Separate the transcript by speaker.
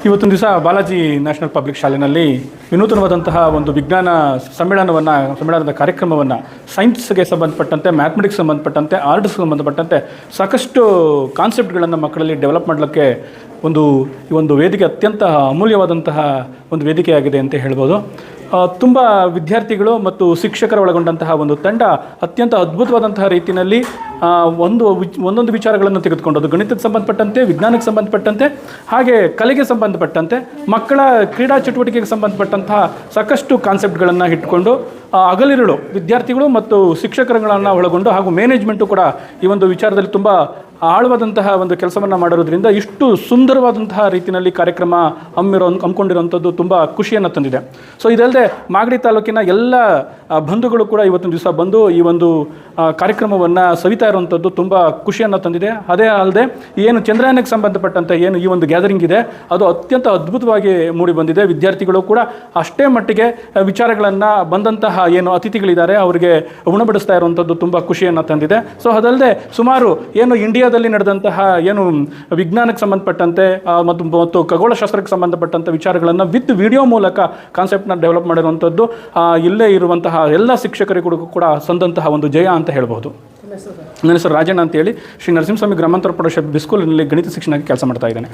Speaker 1: ಇವತ್ತೊಂದು ದಿವಸ Balaji national public ಶಾಲೆಯಲ್ಲಿ ವಿನೂತನವಾದಂತಹ ಒಂದು ವಿಜ್ಞಾನ ಸಮ್ಮೇಳನದ ಕಾರ್ಯಕ್ರಮವನ್ನು ಸೈನ್ಸ್ಗೆ ಸಂಬಂಧಪಟ್ಟಂತೆ, ಮ್ಯಾಥಮೆಟಿಕ್ಸ್ ಸಂಬಂಧಪಟ್ಟಂತೆ, ಆರ್ಟ್ಸ್ಗೆ ಸಂಬಂಧಪಟ್ಟಂತೆ ಸಾಕಷ್ಟು ಕಾನ್ಸೆಪ್ಟ್ಗಳನ್ನು ಮಕ್ಕಳಲ್ಲಿ ಡೆವಲಪ್ ಮಾಡಲಿಕ್ಕೆ ಈ ಒಂದು ವೇದಿಕೆ ಅತ್ಯಂತ ಅಮೂಲ್ಯವಾದಂತಹ ಒಂದು ವೇದಿಕೆಯಾಗಿದೆ ಅಂತ ಹೇಳ್ಬೋದು. ತುಂಬ ವಿದ್ಯಾರ್ಥಿಗಳು ಮತ್ತು ಶಿಕ್ಷಕರ ಒಳಗೊಂಡಂತಹ ಒಂದು ತಂಡ ಅತ್ಯಂತ ಅದ್ಭುತವಾದಂತಹ ರೀತಿಯಲ್ಲಿ ಒಂದೊಂದು ವಿಚಾರಗಳನ್ನು ತೆಗೆದುಕೊಂಡು, ಅದು ಗಣಿತಕ್ಕೆ ಸಂಬಂಧಪಟ್ಟಂತೆ, ವಿಜ್ಞಾನಕ್ಕೆ ಸಂಬಂಧಪಟ್ಟಂತೆ, ಹಾಗೆ ಕಲೆಗೆ ಸಂಬಂಧಪಟ್ಟಂತೆ, ಮಕ್ಕಳ ಕ್ರೀಡಾ ಚಟುವಟಿಕೆಗೆ ಸಂಬಂಧಪಟ್ಟಂತಹ ಸಾಕಷ್ಟು ಕಾನ್ಸೆಪ್ಟ್ಗಳನ್ನು ಇಟ್ಕೊಂಡು ಹಗಲಿರುಳು ವಿದ್ಯಾರ್ಥಿಗಳು ಮತ್ತು ಶಿಕ್ಷಕರುಗಳನ್ನು ಒಳಗೊಂಡು ಹಾಗೂ ಮ್ಯಾನೇಜ್ಮೆಂಟು ಕೂಡ ಈ ಒಂದು ವಿಚಾರದಲ್ಲಿ ತುಂಬ ಆಳವಾದಂತಹ ಒಂದು ಕೆಲಸವನ್ನು ಮಾಡಿರೋದ್ರಿಂದ ಇಷ್ಟು ಸುಂದರವಾದಂತಹ ರೀತಿಯಲ್ಲಿ ಕಾರ್ಯಕ್ರಮ ಹಮ್ಮಿಕೊಂಡಿರುವಂಥದ್ದು ತುಂಬ ಖುಷಿಯನ್ನು ತಂದಿದೆ. ಸೊ ಇದಲ್ಲದೆ ಮಾಗಡಿ ತಾಲೂಕಿನ ಎಲ್ಲ ಬಂಧುಗಳು ಕೂಡ ಇವತ್ತೊಂದು ದಿವಸ ಬಂದು ಈ ಒಂದು ಕಾರ್ಯಕ್ರಮವನ್ನು ಸವಿತಾ ಇರುವಂಥದ್ದು ತುಂಬ ಖುಷಿಯನ್ನು ತಂದಿದೆ. ಅದೇ ಅಲ್ಲದೆ ಏನು ಚಂದ್ರಯಾನಕ್ಕೆ ಸಂಬಂಧಪಟ್ಟಂತೆ ಏನು ಈ ಒಂದು ಗ್ಯಾದರಿಂಗ್ ಇದೆ ಅದು ಅತ್ಯಂತ ಅದ್ಭುತವಾಗಿ ಮೂಡಿ ಬಂದಿದೆ. ವಿದ್ಯಾರ್ಥಿಗಳು ಕೂಡ ಅಷ್ಟೇ ಮಟ್ಟಿಗೆ ವಿಚಾರಗಳನ್ನು ಬಂದಂತಹ ಏನು ಅತಿಥಿಗಳಿದ್ದಾರೆ ಅವರಿಗೆ ಉಣಬಡಿಸ್ತಾ ಇರುವಂಥದ್ದು ತುಂಬ ಖುಷಿಯನ್ನು ತಂದಿದೆ. ಸೊ ಅದಲ್ಲದೆ ಸುಮಾರು ಏನು ಇಂಡಿಯಾದಲ್ಲಿ ನಡೆದಂತಹ ಏನು ವಿಜ್ಞಾನಕ್ಕೆ ಸಂಬಂಧಪಟ್ಟಂತೆ ಮತ್ತು ಖಗೋಳಶಾಸ್ತ್ರಕ್ಕೆ ಸಂಬಂಧಪಟ್ಟಂಥ ವಿಚಾರಗಳನ್ನು ವಿತ್ ವಿಡಿಯೋ ಮೂಲಕ ಕಾನ್ಸೆಪ್ಟ್ನ ಡೆವಲಪ್ ಮಾಡಿರುವಂಥದ್ದು ಇಲ್ಲೇ ಇರುವಂತಹ ಎಲ್ಲ ಶಿಕ್ಷಕರಿಗೂ ಕೂಡ ಸಂದಂತಹ ಒಂದು ಜಯ ಅಂತ ಹೇಳ್ಬೋದು. ನನ್ನ ಹೆಸರು ರಾಜಣ್ಣ ಅಂತೇಳಿ ಶ್ರೀ ನರಸಿಂಹಸ್ವಾಮಿ ಗ್ರಾಮಾಂತರ ಪ್ರೌಢಶಾಲೆ ಬಿಸ್ಕೂಲಿನಲ್ಲಿ ಗಣಿತ ಶಿಕ್ಷಣಕ್ಕೆ ಕೆಲಸ ಮಾಡ್ತಾ ಇದ್ದೇನೆ.